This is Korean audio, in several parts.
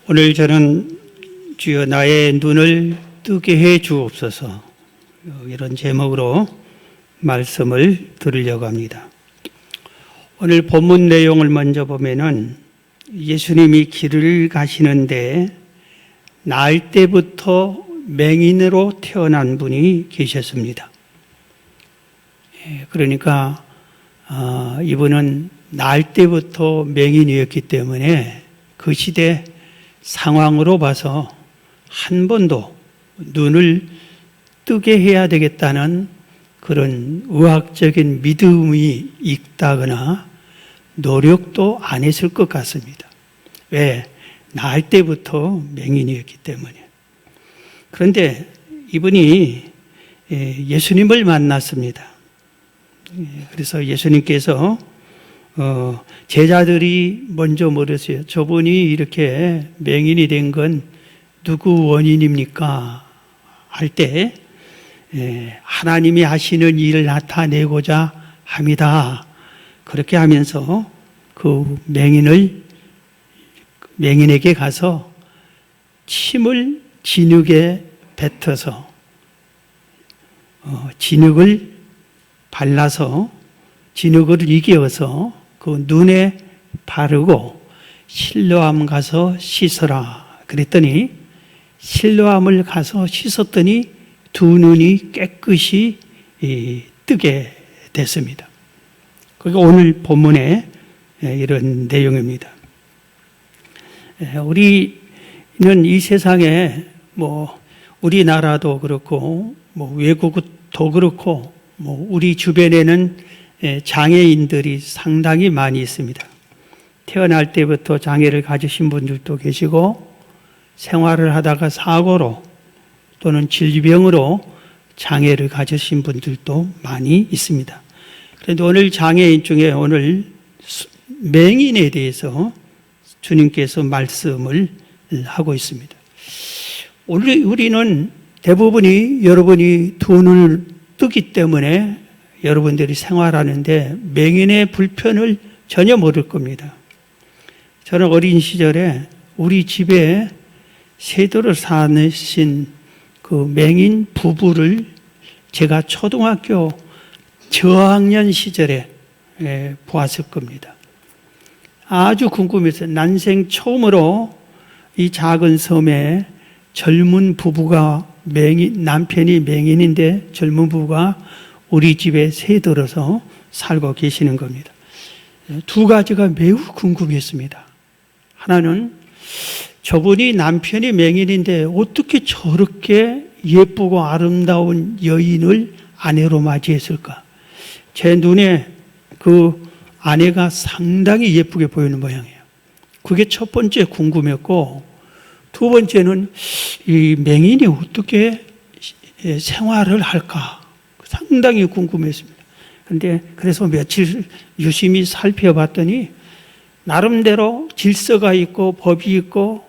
오늘 저는 주여 나의 눈을 뜨게 해 주옵소서 이런 제목으로 말씀을 들으려고 합니다. 오늘 본문 내용을 먼저 보면은 예수님이 길을 가시는데 날 때부터 맹인으로 태어난 분이 계셨습니다. 그러니까 이분은 날 때부터 맹인이었기 때문에 그 시대 상황으로 봐서 한 번도 눈을 뜨게 해야 되겠다는 그런 의학적인 믿음이 있다거나 노력도 안 했을 것 같습니다. 왜? 날 때부터 맹인이었기 때문에. 그런데 이분이 예수님을 만났습니다. 그래서 예수님께서 제자들이 먼저 물었어요. 저분이 이렇게 맹인이 된 건 누구 원인입니까? 할 때 하나님이 하시는 일을 나타내고자 합니다. 그렇게 하면서 그 맹인에게 가서 침을 진흙에 뱉어서 진흙을 발라서 진흙을 이겨서 그 눈에 바르고 실로암 가서 씻어라 그랬더니 실로암을 가서 씻었더니 두 눈이 깨끗이 뜨게 됐습니다. 그게 오늘 본문의 이런 내용입니다. 우리는 이 세상에 우리나라도 그렇고 외국도 그렇고 우리 주변에는 장애인들이 상당히 많이 있습니다. 태어날 때부터 장애를 가지신 분들도 계시고 생활을 하다가 사고로 또는 질병으로 장애를 가지신 분들도 많이 있습니다. 그런데 오늘 장애인 중에 오늘 맹인에 대해서 주님께서 말씀을 하고 있습니다. 오늘 우리는 대부분이 여러분이 두 눈을 뜨기 때문에 여러분들이 생활하는데 맹인의 불편을 전혀 모를 겁니다. 저는 어린 시절에 우리 집에 세도를 사신 그 맹인 부부를 제가 초등학교 저학년 시절에 보았을 겁니다. 아주 궁금해서 난생 처음으로 이 작은 섬에 젊은 부부가 남편이 맹인인데 젊은 부부가 우리 집에 새들어서 살고 계시는 겁니다. 두 가지가 매우 궁금했습니다. 하나는 저분이 남편이 맹인인데 어떻게 저렇게 예쁘고 아름다운 여인을 아내로 맞이했을까? 제 눈에 그 아내가 상당히 예쁘게 보이는 모양이에요. 그게 첫 번째 궁금했고, 두 번째는 이 맹인이 어떻게 생활을 할까? 상당히 궁금했습니다. 그래서 며칠 유심히 살펴봤더니 나름대로 질서가 있고 법이 있고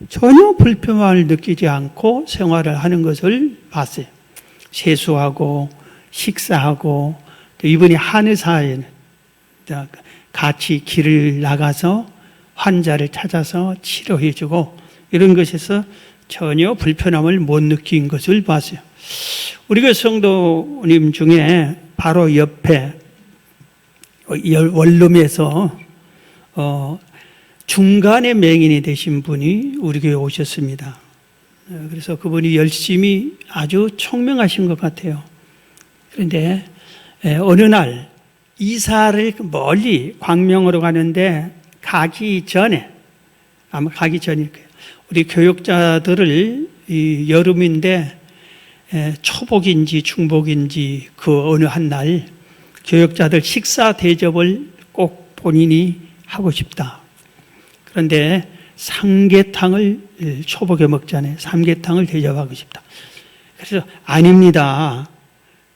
전혀 불편함을 느끼지 않고 생활을 하는 것을 봤어요. 세수하고 식사하고 또 이분이 한의사에 같이 길을 나가서 환자를 찾아서 치료해주고 이런 것에서 전혀 불편함을 못 느낀 것을 봤어요. 우리가 성도님 중에 바로 옆에 원룸에서 중간에 맹인이 되신 분이 우리 교회에 오셨습니다. 그래서 그분이 열심히 아주 총명하신 것 같아요. 그런데 어느 날 이사를 멀리 광명으로 가는데 가기 전에 아마 가기 전일 거예요. 우리 교육자들을 여름인데 초복인지 중복인지 그 어느 한 날 교육자들 식사 대접을 꼭 본인이 하고 싶다. 그런데 삼계탕을 초복에 먹잖아요. 삼계탕을 대접하고 싶다. 그래서 아닙니다.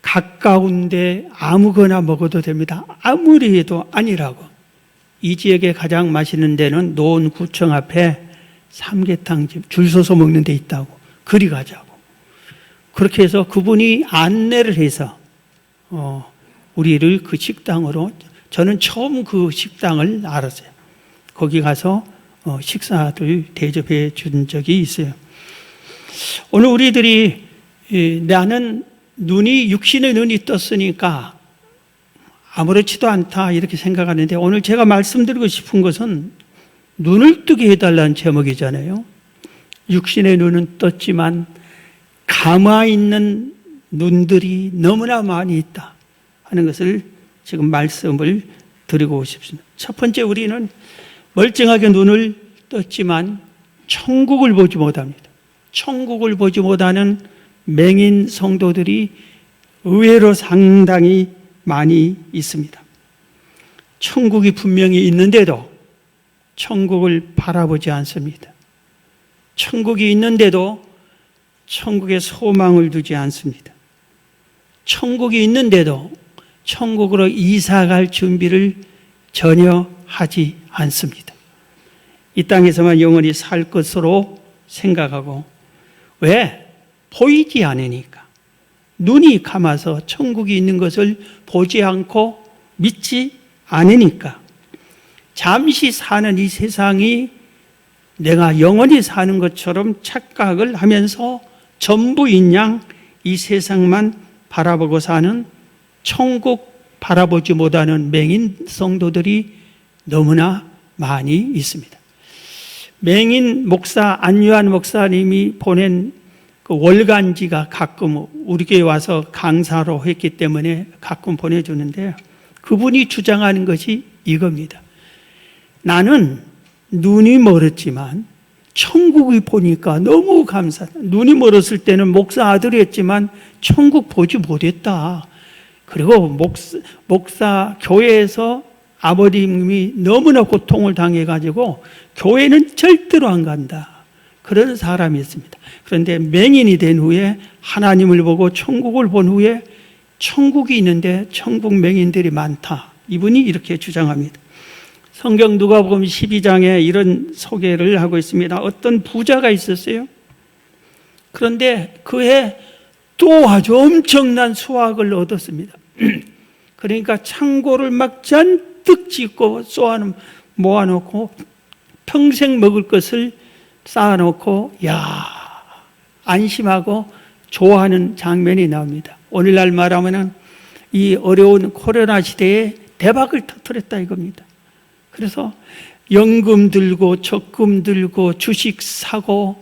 가까운데 아무거나 먹어도 됩니다. 아무리 해도 아니라고. 이 지역에 가장 맛있는 데는 노원구청 앞에 삼계탕집 줄 서서 먹는 데 있다고. 그리 가자고. 그렇게 해서 그분이 안내를 해서 우리를 그 식당으로, 저는 처음 그 식당을 알았어요. 거기 가서 식사들 대접해 준 적이 있어요. 오늘 우리들이 나는 눈이 육신의 눈이 떴으니까 아무렇지도 않다 이렇게 생각하는데, 오늘 제가 말씀드리고 싶은 것은 눈을 뜨게 해달라는 제목이잖아요. 육신의 눈은 떴지만 감아 있는 눈들이 너무나 많이 있다 하는 것을 지금 말씀을 드리고 싶습니다. 첫 번째, 우리는 멀쩡하게 눈을 떴지만 천국을 보지 못합니다. 천국을 보지 못하는 맹인 성도들이 의외로 상당히 많이 있습니다. 천국이 분명히 있는데도 천국을 바라보지 않습니다. 천국이 있는데도 천국에 소망을 두지 않습니다. 천국이 있는데도 천국으로 이사갈 준비를 전혀 하지 않습니다. 이 땅에서만 영원히 살 것으로 생각하고, 왜? 보이지 않으니까. 눈이 감아서 천국이 있는 것을 보지 않고 믿지 않으니까. 잠시 사는 이 세상이 내가 영원히 사는 것처럼 착각을 하면서 전부인 양 이 세상만 바라보고 사는, 천국 바라보지 못하는 맹인 성도들이 너무나 많이 있습니다. 맹인 목사 안유한 목사님이 보낸 그 월간지가 가끔 우리 교회 와서 강사로 했기 때문에 가끔 보내주는데, 그분이 주장하는 것이 이겁니다. 나는 눈이 멀었지만 천국을 보니까 너무 감사하다. 눈이 멀었을 때는 목사 아들이었지만 천국 보지 못했다. 그리고 목사 교회에서 아버님이 너무나 고통을 당해가지고 교회는 절대로 안 간다. 그런 사람이었습니다. 그런데 맹인이 된 후에 하나님을 보고 천국을 본 후에 천국이 있는데 천국 맹인들이 많다. 이분이 이렇게 주장합니다. 성경 누가복음 12장에 이런 소개를 하고 있습니다. 어떤 부자가 있었어요. 그런데 그해 또 아주 엄청난 수확을 얻었습니다. 그러니까 창고를 막 잔뜩 짓고 모아놓고 평생 먹을 것을 쌓아놓고 안심하고 좋아하는 장면이 나옵니다. 오늘날 말하면 이 어려운 코로나 시대에 대박을 터뜨렸다 이겁니다. 그래서 연금 들고 적금 들고 주식 사고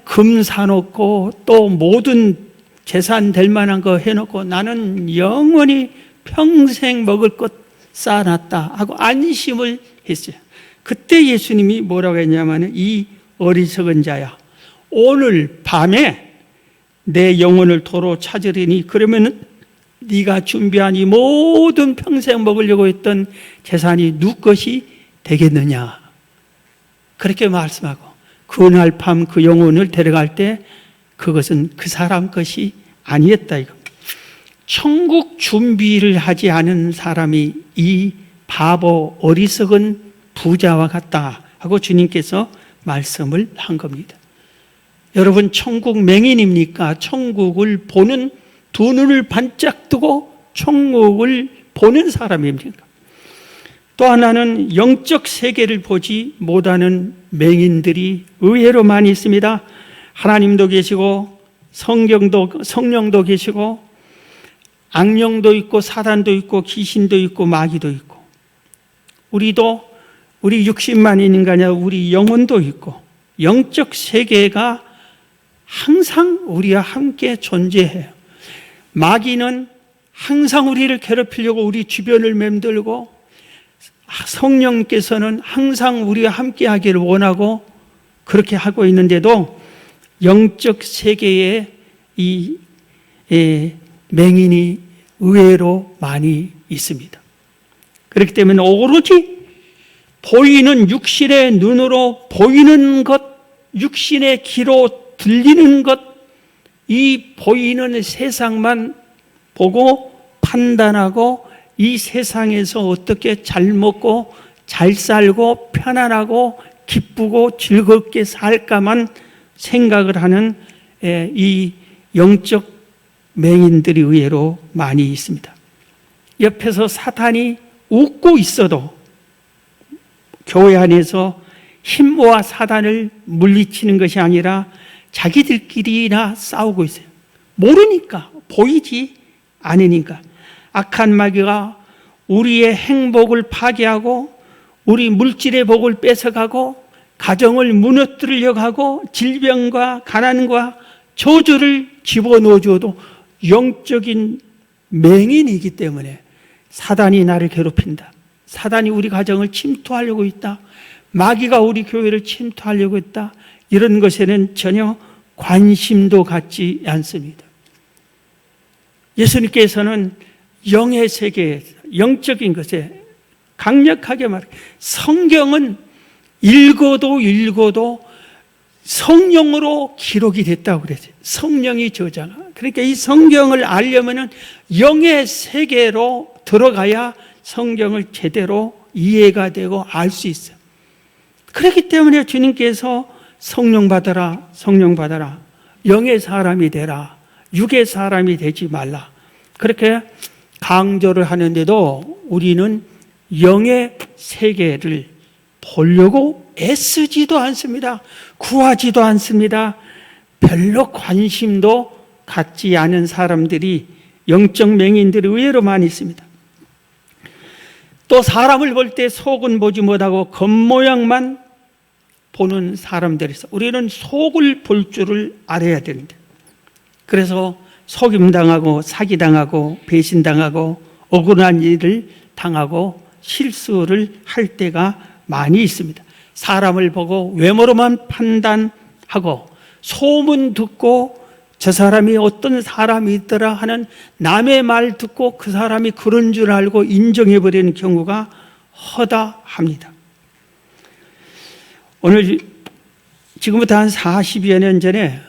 금 사놓고 또 모든 재산 될 만한 거 해놓고 나는 영원히 평생 먹을 것 쌓아놨다 하고 안심을 했어요. 그때 예수님이 뭐라고 했냐면, 이 어리석은 자야, 오늘 밤에 내 영혼을 도로 찾으리니 그러면 네가 준비한 이 모든 평생 먹으려고 했던 재산이 누구 것이 되겠느냐. 그렇게 말씀하고, 그날 밤 그 영혼을 데려갈 때 그것은 그 사람 것이 아니었다 이겁니다. 천국 준비를 하지 않은 사람이 이 바보 어리석은 부자와 같다 하고 주님께서 말씀을 한 겁니다. 여러분, 천국 맹인입니까? 천국을 보는, 두 눈을 반짝 뜨고 천국을 보는 사람입니까? 또 하나는 영적 세계를 보지 못하는 맹인들이 의외로 많이 있습니다. 하나님도 계시고 성령도 계시고 악령도 있고 사단도 있고 귀신도 있고 마귀도 있고, 우리 육신만 있는 거 아니라 우리 영혼도 있고, 영적 세계가 항상 우리와 함께 존재해요. 마귀는 항상 우리를 괴롭히려고 우리 주변을 맴돌고, 성령께서는 항상 우리와 함께 하기를 원하고 그렇게 하고 있는데도 영적 세계에 이 맹인이 의외로 많이 있습니다. 그렇기 때문에 오로지 보이는 육신의 눈으로 보이는 것, 육신의 귀로 들리는 것, 이 보이는 세상만 보고 판단하고 이 세상에서 어떻게 잘 먹고 잘 살고 편안하고 기쁘고 즐겁게 살까만 생각을 하는 이 영적 맹인들이 의외로 많이 있습니다. 옆에서 사탄이 웃고 있어도 교회 안에서 힘 모아 사단을 물리치는 것이 아니라 자기들끼리나 싸우고 있어요. 모르니까, 보이지 않으니까. 악한 마귀가 우리의 행복을 파괴하고 우리 물질의 복을 뺏어가고 가정을 무너뜨리려고 하고 질병과 가난과 저주를 집어넣어 줘도 영적인 맹인이기 때문에 사단이 나를 괴롭힌다. 사단이 우리 가정을 침투하려고 있다. 마귀가 우리 교회를 침투하려고 했다. 이런 것에는 전혀 관심도 갖지 않습니다. 예수님께서는 영의 세계에서 영적인 것에 강력하게 말해요. 성경은 읽어도 성령으로 기록이 됐다고 그랬어요. 성령이 저장하. 그러니까 이 성경을 알려면은 영의 세계로 들어가야 성경을 제대로 이해가 되고 알 수 있어요. 그렇기 때문에 주님께서 성령 받아라, 성령 받아라. 영의 사람이 되라. 육의 사람이 되지 말라. 그렇게 강조를 하는데도 우리는 영의 세계를 보려고 애쓰지도 않습니다. 구하지도 않습니다. 별로 관심도 갖지 않은 사람들이, 영적 맹인들이 의외로 많이 있습니다. 또 사람을 볼 때 속은 보지 못하고 겉모양만 보는 사람들이 있어. 우리는 속을 볼 줄을 알아야 되는데, 그래서 속임당하고 사기당하고 배신당하고 억울한 일을 당하고 실수를 할 때가 많이 있습니다. 사람을 보고 외모로만 판단하고 소문 듣고 저 사람이 어떤 사람이 있더라 하는 남의 말 듣고 그 사람이 그런 줄 알고 인정해버리는 경우가 허다합니다. 오늘 지금부터 한 40여 년 전에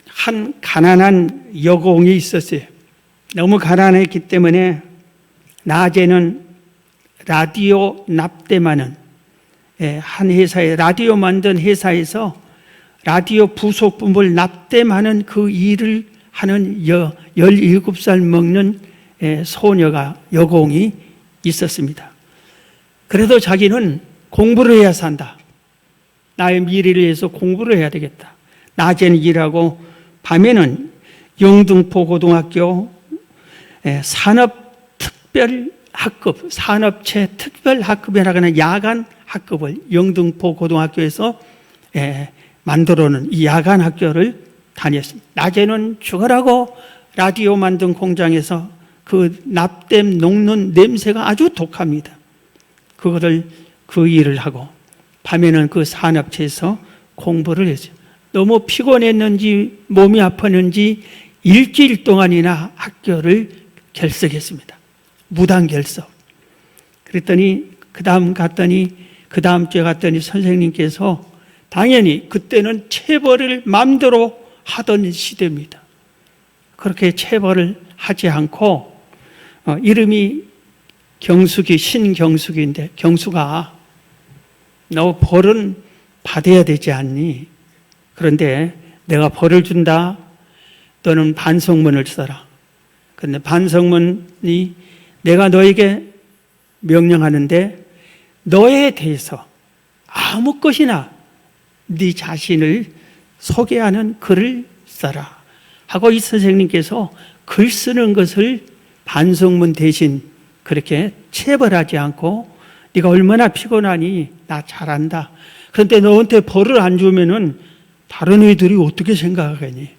한 가난한 여공이 있었어요. 너무 가난했기 때문에 낮에는 라디오 납땜하는 한 회사에, 라디오 만든 회사에서 라디오 부속품을 납땜하는 그 일을 하는 17살 먹는 소녀가, 여공이 있었습니다. 그래도 자기는 공부를 해야 산다. 나의 미래를 위해서 공부를 해야 되겠다. 낮에는 일하고 밤에는 영등포 고등학교 산업특별학급, 산업체 특별학급이라고 하는 야간 학급을 영등포 고등학교에서 만들어놓은 이 야간 학교를 다녔습니다. 낮에는 죽으라고 라디오 만든 공장에서 그 납땜 녹는 냄새가 아주 독합니다. 그 일을 하고 밤에는 그 산업체에서 공부를 했어요. 너무 피곤했는지 몸이 아팠는지 일주일 동안이나 학교를 결석했습니다. 무단 결석. 그랬더니 그 다음 주에 갔더니 선생님께서, 당연히 그때는 체벌을 마음대로 하던 시대입니다. 그렇게 체벌을 하지 않고 이름이 신경숙인데, 경숙아, 너 벌은 받아야 되지 않니? 그런데 내가 벌을 준다. 너는 반성문을 써라. 그런데 반성문이 내가 너에게 명령하는데 너에 대해서 아무 것이나 네 자신을 소개하는 글을 써라 하고 이 선생님께서 글 쓰는 것을 반성문 대신 그렇게 체벌하지 않고, 네가 얼마나 피곤하니? 나 잘한다. 그런데 너한테 벌을 안 주면은 다른 애들이 어떻게 생각하겠니?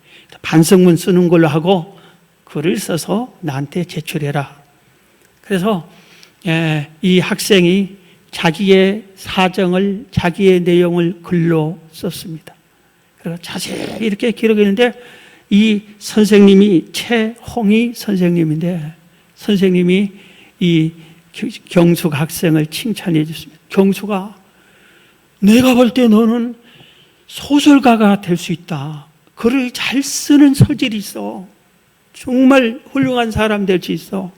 반성문 쓰는 걸로 하고 글을 써서 나한테 제출해라. 그래서 이 학생이 자기의 사정을, 자기의 내용을 글로 썼습니다. 그리고 자세히 이렇게 기록했는데, 이 선생님이 최홍희 선생님인데, 선생님이 이 경숙 학생을 칭찬해 줬습니다. 경숙아, 내가 볼 때 너는 소설가가 될 수 있다. 글을 잘 쓰는 소질이 있어. 정말 훌륭한 사람 될 수 있어.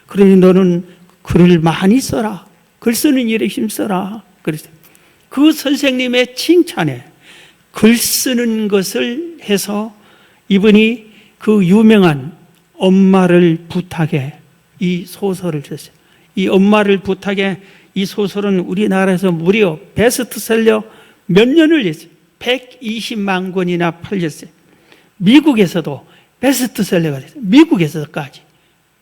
그러니 너는 글을 많이 써라. 글 쓰는 일에 힘써라. 그래서 그 선생님의 칭찬에 글 쓰는 것을 해서 이분이 그 유명한 엄마를 부탁해 이 소설을 썼어요. 이 엄마를 부탁해 이 소설은 우리나라에서 무려 베스트셀러 몇 년을 했어요. 120만 권이나 팔렸어요. 미국에서도 베스트셀러가 됐어요. 미국에서까지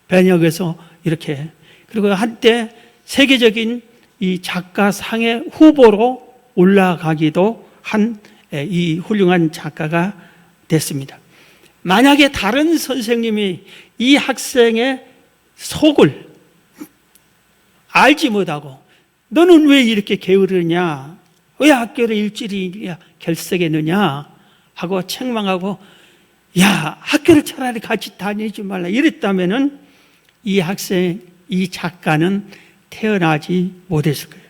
번역해서 이렇게. 그리고 한때 세계적인 이 작가상의 후보로 올라가기도 한 이 훌륭한 작가가 됐습니다. 만약에 다른 선생님이 이 학생의 속을 알지 못하고 너는 왜 이렇게 게으르냐, 왜 학교를 일찍 결석했느냐 하고 책망하고 야, 학교를 차라리 같이 다니지 말라 이랬다면은 이 학생, 이 작가는 태어나지 못했을 거예요.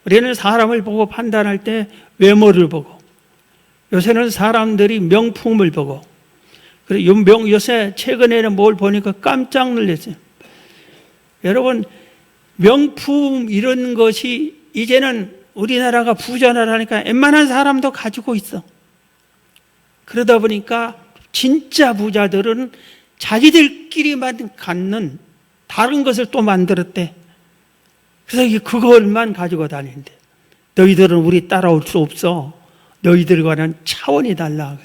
우리는 사람을 보고 판단할 때 외모를 보고, 요새는 사람들이 명품을 보고, 그리고 요새 최근에는 뭘 보니까 깜짝 놀랐어요. 여러분, 명품 이런 것이 이제는 우리나라가 부자나라니까 웬만한 사람도 가지고 있어. 그러다 보니까 진짜 부자들은 자기들끼리만 갖는 다른 것을 또 만들었대. 그래서 그걸만 가지고 다니는데 너희들은 우리 따라올 수 없어. 너희들과는 차원이 달라.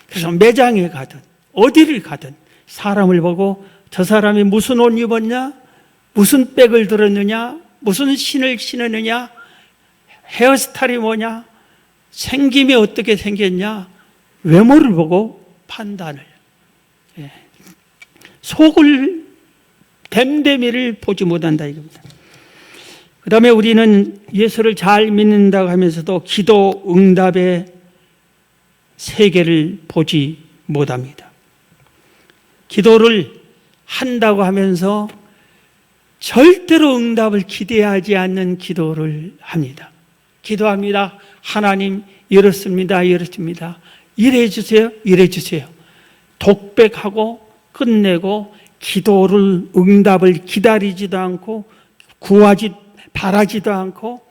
그래서 매장에 가든 어디를 가든 사람을 보고 저 사람이 무슨 옷 입었냐, 무슨 백을 들었느냐, 무슨 신을 신었느냐, 헤어스타일이 뭐냐, 생김이 어떻게 생겼냐, 외모를 보고 판단을, 속을 됨됨이를 보지 못한다 이겁니다. 그 다음에 우리는 예수를 잘 믿는다고 하면서도 기도 응답의 세계를 보지 못합니다. 기도를 한다고 하면서 절대로 응답을 기대하지 않는 기도를 합니다. 기도합니다. 하나님 이렇습니다. 이렇습니다. 이래 주세요. 이래 주세요. 독백하고 끝내고 기도를 응답을 기다리지도 않고 바라지도 않고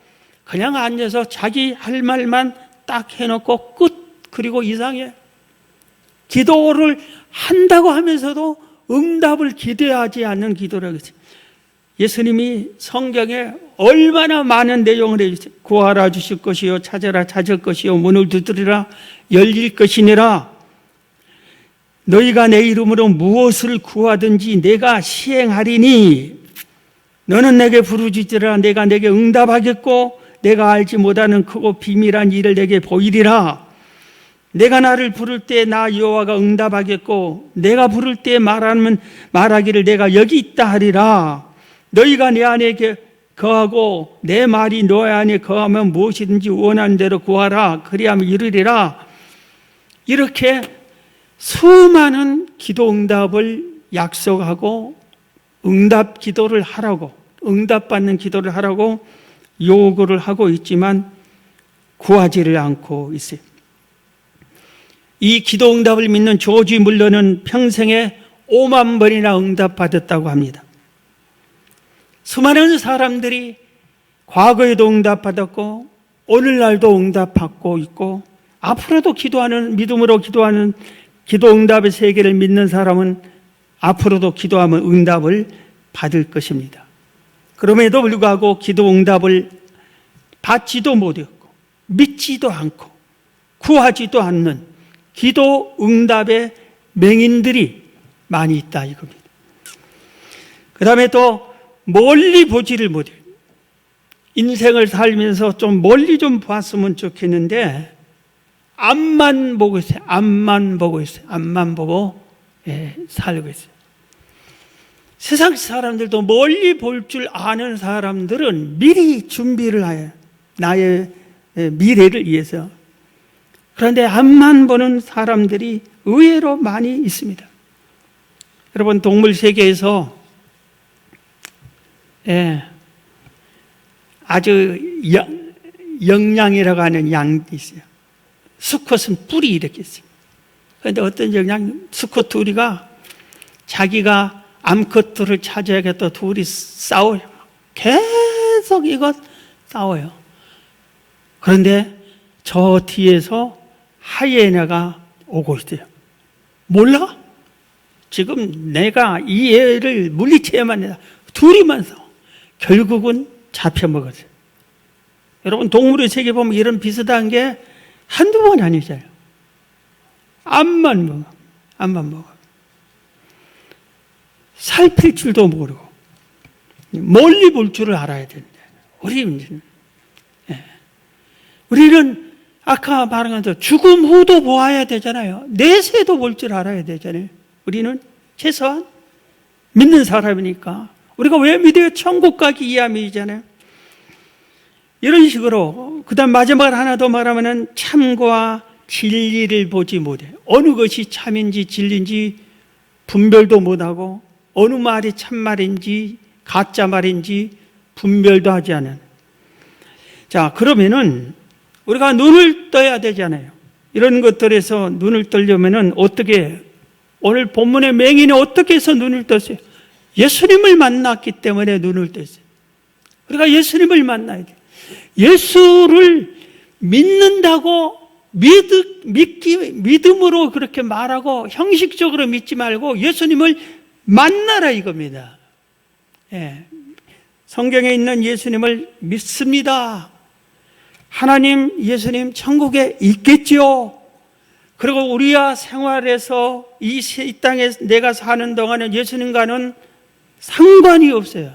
그냥 앉아서 자기 할 말만 딱 해놓고 끝. 그리고 이상해. 기도를 한다고 하면서도 응답을 기대하지 않는 기도라고 했어요. 예수님이 성경에 얼마나 많은 내용을 해주세요. 구하라 주실 것이요, 찾아라 찾을 것이요, 문을 두드리라 열릴 것이니라. 너희가 내 이름으로 무엇을 구하든지 내가 시행하리니 너는 내게 부르짖으라. 내가 내게 응답하겠고 내가 알지 못하는 크고 비밀한 일을 내게 보이리라. 내가 나를 부를 때 나 여호와가 응답하겠고 내가 부를 때 말하기를 내가 여기 있다 하리라. 너희가 내 안에 거하고 내 말이 너희 안에 거하면 무엇이든지 원하는 대로 구하라. 그리하면 이루리라. 이렇게 수많은 기도 응답을 약속하고 응답 기도를 하라고, 응답받는 기도를 하라고 요구를 하고 있지만 구하지를 않고 있어요. 이 기도 응답을 믿는 조지 물러는 평생에 5만 번이나 응답받았다고 합니다. 수많은 사람들이 과거에도 응답받았고 오늘날도 응답받고 있고 앞으로도 기도하는, 믿음으로 기도하는 기도 응답의 세계를 믿는 사람은 앞으로도 기도하면 응답을 받을 것입니다. 그럼에도 불구하고 기도 응답을 받지도 못했고 믿지도 않고 구하지도 않는 기도 응답의 맹인들이 많이 있다 이겁니다. 그 다음에 또 멀리 보지를 못해요. 인생을 살면서 좀 멀리 좀 봤으면 좋겠는데 앞만 보고 있어요. 앞만 보고 있어요. 앞만 보고 살고 있어요. 세상 사람들도 멀리 볼 줄 아는 사람들은 미리 준비를 해요. 나의 미래를 위해서. 그런데 앞만 보는 사람들이 의외로 많이 있습니다. 여러분, 동물 세계에서 아주 영양이라고 하는 양이 있어요. 수컷은 뿔이 이렇게 있어요. 그런데 어떤 수컷 둘이가 자기가 암컷들을 찾아야겠다 둘이 싸워요. 계속 이거 싸워요. 그런데 저 뒤에서 하이에나가 오고 있어요. 몰라? 지금 내가 이 애를 물리쳐야만 해. 둘이만 싸워. 결국은 잡혀 먹었어요. 여러분, 동물의 세계 보면 이런 비슷한 게 한두 번 아니잖아요. 암만 먹어. 살필 줄도 모르고, 멀리 볼 줄을 알아야 된다. 우리는 아까 말한 것처럼 죽음 후도 보아야 되잖아요. 내세도 볼 줄 알아야 되잖아요. 우리는 최소한 믿는 사람이니까. 우리가 왜 믿어요? 천국 가기 이함이잖아요. 이런 식으로, 그 다음 마지막으로 하나 더 말하면은 참과 진리를 보지 못해. 어느 것이 참인지 진리인지 분별도 못하고, 어느 말이 참말인지 가짜 말인지 분별도 하지 않은. 자, 그러면은 우리가 눈을 떠야 되잖아요. 이런 것들에서 눈을 뜨려면은 어떻게, 오늘 본문의 맹인이 어떻게 해서 눈을 떴어요? 예수님을 만났기 때문에 눈을 떴어요. 우리가 예수님을 만나야 돼요. 예수를 믿는다고 믿음으로 그렇게 말하고 형식적으로 믿지 말고 예수님을 만나라 이겁니다. 예. 성경에 있는 예수님을 믿습니다. 하나님, 예수님 천국에 있겠지요. 그리고 우리와 생활에서 이 땅에 내가 사는 동안은 예수님과는 상관이 없어요.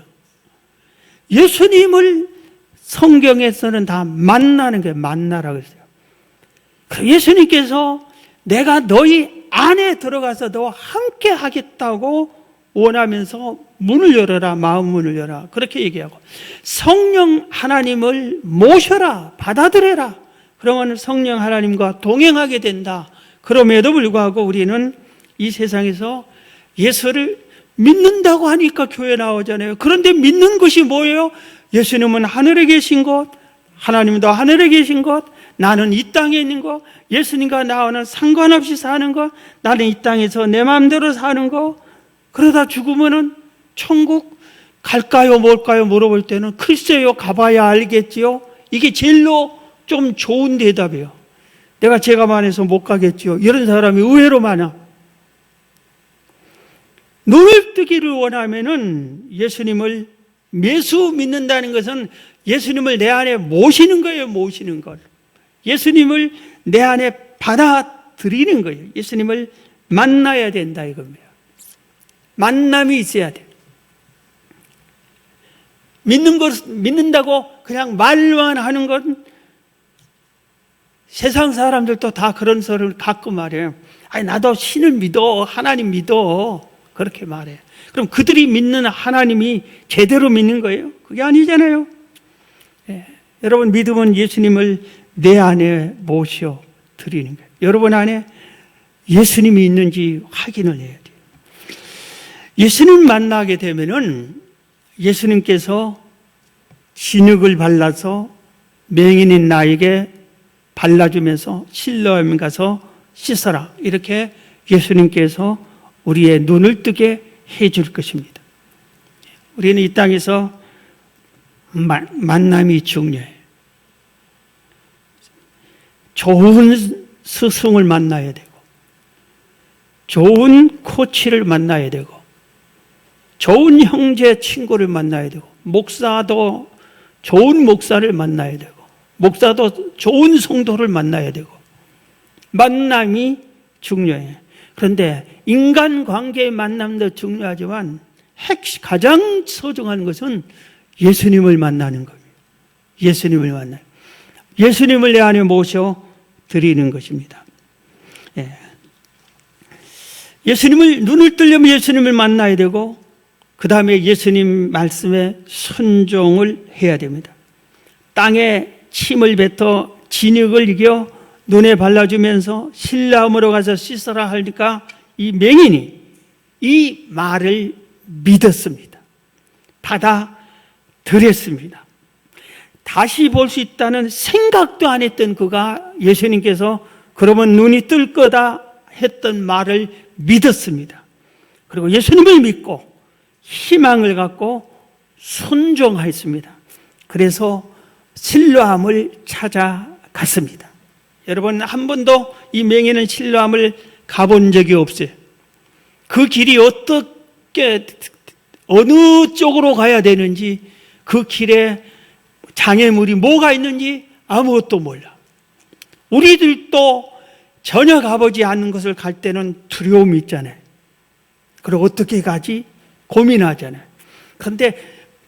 예수님을 성경에서는 다 만나는 게 만나라고 했어요. 예수님께서 내가 너희 안에 들어가서 너와 함께 하겠다고 원하면서 문을 열어라, 마음 문을 열어라 그렇게 얘기하고, 성령 하나님을 모셔라, 받아들여라. 그러면 성령 하나님과 동행하게 된다. 그럼에도 불구하고 우리는 이 세상에서 예수를 믿는다고 하니까 교회 나오잖아요. 그런데 믿는 것이 뭐예요? 예수님은 하늘에 계신 것, 하나님도 하늘에 계신 것, 나는 이 땅에 있는 것, 예수님과 나와는 상관없이 사는 것, 나는 이 땅에서 내 마음대로 사는 것. 그러다 죽으면은 천국 갈까요 뭘까요 물어볼 때는 글쎄요, 가봐야 알겠지요. 이게 제일로 좀 좋은 대답이에요. 내가 제가만해서 못 가겠지요. 이런 사람이 의외로 많아. 눈을 뜨기를 원하면은 예수님을 매수 믿는다는 것은 예수님을 내 안에 모시는 거예요. 모시는 것. 예수님을 내 안에 받아들이는 거예요. 예수님을 만나야 된다 이겁니다. 만남이 있어야 돼. 믿는다고 그냥 말만 하는 건, 세상 사람들도 다 그런 소리를 가끔 말해요. 아니, 나도 신을 믿어, 하나님 믿어. 그렇게 말해요. 그럼 그들이 믿는 하나님이 제대로 믿는 거예요? 그게 아니잖아요. 예. 여러분, 믿음은 예수님을 내 안에 모셔 드리는 거예요. 여러분 안에 예수님이 있는지 확인을 해야 돼요. 예수님 만나게 되면은 예수님께서 진흙을 발라서 맹인인 나에게 발라주면서 실로암에 가서 씻어라. 이렇게 예수님께서 우리의 눈을 뜨게 해줄 것입니다. 우리는 이 땅에서 만남이 중요해요. 좋은 스승을 만나야 되고, 좋은 코치를 만나야 되고, 좋은 형제 친구를 만나야 되고, 목사도 좋은 목사를 만나야 되고, 목사도 좋은 성도를 만나야 되고, 만남이 중요해요. 그런데 인간관계의 만남도 중요하지만 가장 소중한 것은 예수님을 만나는 겁니다. 예수님을 만나요. 예수님을 내 안에 모셔 드리는 것입니다. 예. 예수님을, 눈을 뜨려면 예수님을 만나야 되고, 그 다음에 예수님 말씀에 순종을 해야 됩니다. 땅에 침을 뱉어 진흙을 이겨 눈에 발라주면서 실로암으로 가서 씻어라 하니까 이 맹인이 이 말을 믿었습니다. 받아들였습니다. 다시 볼 수 있다는 생각도 안 했던 그가 예수님께서 그러면 눈이 뜰 거다 했던 말을 믿었습니다. 그리고 예수님을 믿고 희망을 갖고 순종하였습니다. 그래서 실로암을 찾아갔습니다. 여러분, 한 번도 이 맹인은 실로암을 가본 적이 없어요. 그 길이 어떻게, 어느 쪽으로 가야 되는지, 그 길에 장애물이 뭐가 있는지 아무것도 몰라. 우리들도 전혀 가보지 않는 것을 갈 때는 두려움이 있잖아요. 그리고 어떻게 가지? 고민하잖아요. 그런데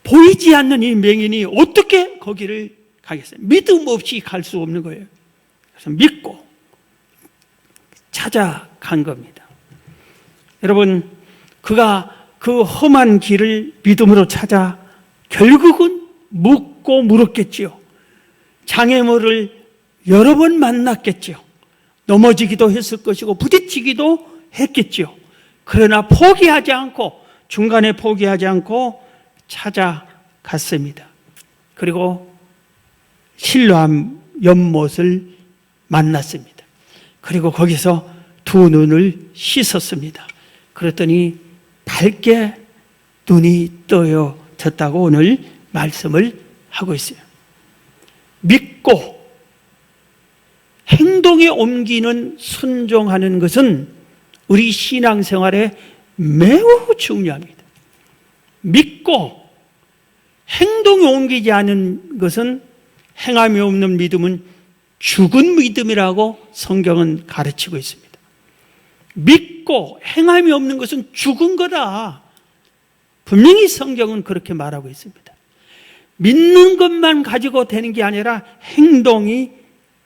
보이지 않는 이 맹인이 어떻게 거기를 가겠어요? 믿음 없이 갈 수 없는 거예요. 그래서 믿고 찾아간 겁니다. 여러분, 그가 그 험한 길을 믿음으로 찾아 결국은 묻고 물었겠지요. 장애물을 여러 번 만났겠지요. 넘어지기도 했을 것이고 부딪히기도 했겠지요. 그러나 포기하지 않고, 중간에 포기하지 않고 찾아갔습니다. 그리고 실로암 연못을 만났습니다. 그리고 거기서 두 눈을 씻었습니다. 그랬더니 밝게 눈이 떠여졌다고 오늘 말씀을 하고 있어요. 믿고 행동에 옮기는 순종하는 것은 우리 신앙생활에 매우 중요합니다. 믿고 행동에 옮기지 않은 것은, 행함이 없는 믿음은 죽은 믿음이라고 성경은 가르치고 있습니다. 믿고 행함이 없는 것은 죽은 거다. 분명히 성경은 그렇게 말하고 있습니다. 믿는 것만 가지고 되는 게 아니라 행동이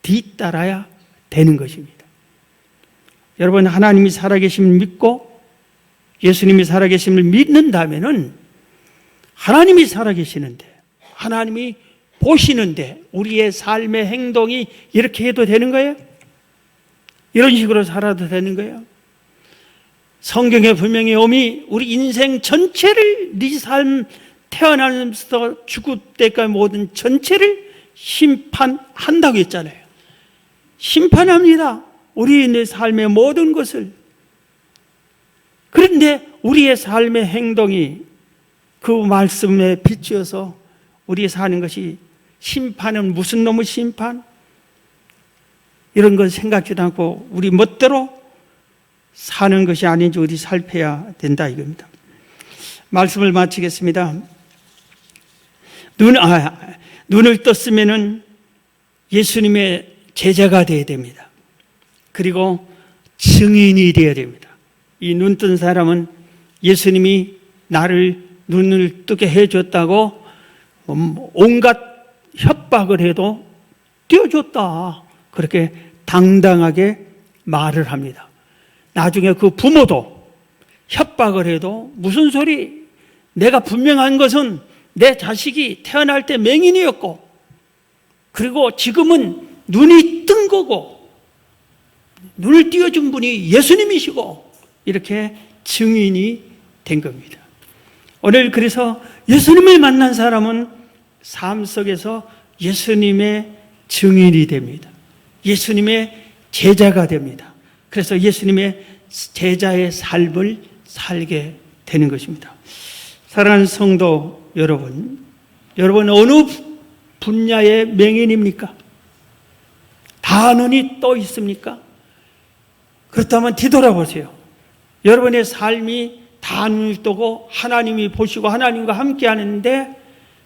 뒤따라야 되는 것입니다. 여러분, 하나님이 살아계심을 믿고 예수님이 살아계심을 믿는다면은 하나님이 살아계시는데, 하나님이 보시는데 우리의 삶의 행동이 이렇게 해도 되는 거예요? 이런 식으로 살아도 되는 거예요? 성경에 분명히 오미 우리 인생 전체를, 네 삶 태어나면서 죽을 때까지 모든 전체를 심판한다고 했잖아요. 심판합니다. 우리의 삶의 모든 것을. 그런데 우리의 삶의 행동이 그 말씀에 비추어서 우리 사는 것이, 심판은 무슨 놈의 심판? 이런 건 생각지도 않고 우리 멋대로 사는 것이 아닌지 우리 살펴야 된다 이겁니다. 말씀을 마치겠습니다. 눈을 떴으면은 예수님의 제자가 되어야 됩니다. 그리고 증인이 되어야 됩니다. 이 눈 뜬 사람은 예수님이 나를 눈을 뜨게 해줬다고 온갖 협박을 해도 띄워줬다, 그렇게 당당하게 말을 합니다. 나중에 그 부모도 협박을 해도 무슨 소리, 내가 분명한 것은 내 자식이 태어날 때 맹인이었고 그리고 지금은 눈이 뜬 거고 눈을 띄워준 분이 예수님이시고, 이렇게 증인이 된 겁니다. 오늘 그래서 예수님을 만난 사람은 삶 속에서 예수님의 증인이 됩니다. 예수님의 제자가 됩니다. 그래서 예수님의 제자의 삶을 살게 되는 것입니다. 사랑하는 성도 여러분, 여러분 어느 분야의 맹인입니까? 다 눈이 떠 있습니까? 그렇다면 뒤돌아보세요. 여러분의 삶이 다 눈을 뜨고 하나님이 보시고 하나님과 함께 하는데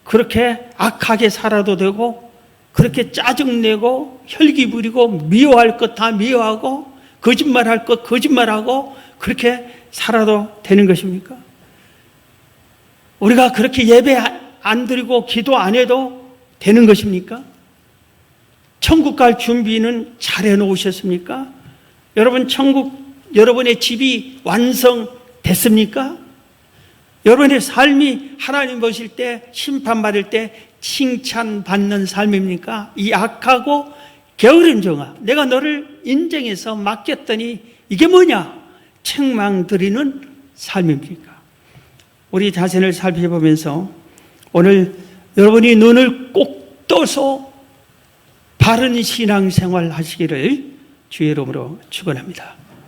그렇게 악하게 살아도 되고, 그렇게 짜증내고 혈기 부리고 미워할 것 다 미워하고 거짓말할 것 거짓말하고 그렇게 살아도 되는 것입니까? 우리가 그렇게 예배 안 드리고 기도 안 해도 되는 것입니까? 천국 갈 준비는 잘 해놓으셨습니까? 여러분, 여러분의 집이 완성됐습니까? 여러분의 삶이 하나님 보실 때, 심판받을 때 칭찬받는 삶입니까? 이 악하고 게으른 종아, 내가 너를 인정해서 맡겼더니 이게 뭐냐? 책망 드리는 삶입니까? 우리 자신을 살펴보면서 오늘 여러분이 눈을 꼭 떠서 바른 신앙생활 하시기를 주의 이름으로 축원합니다.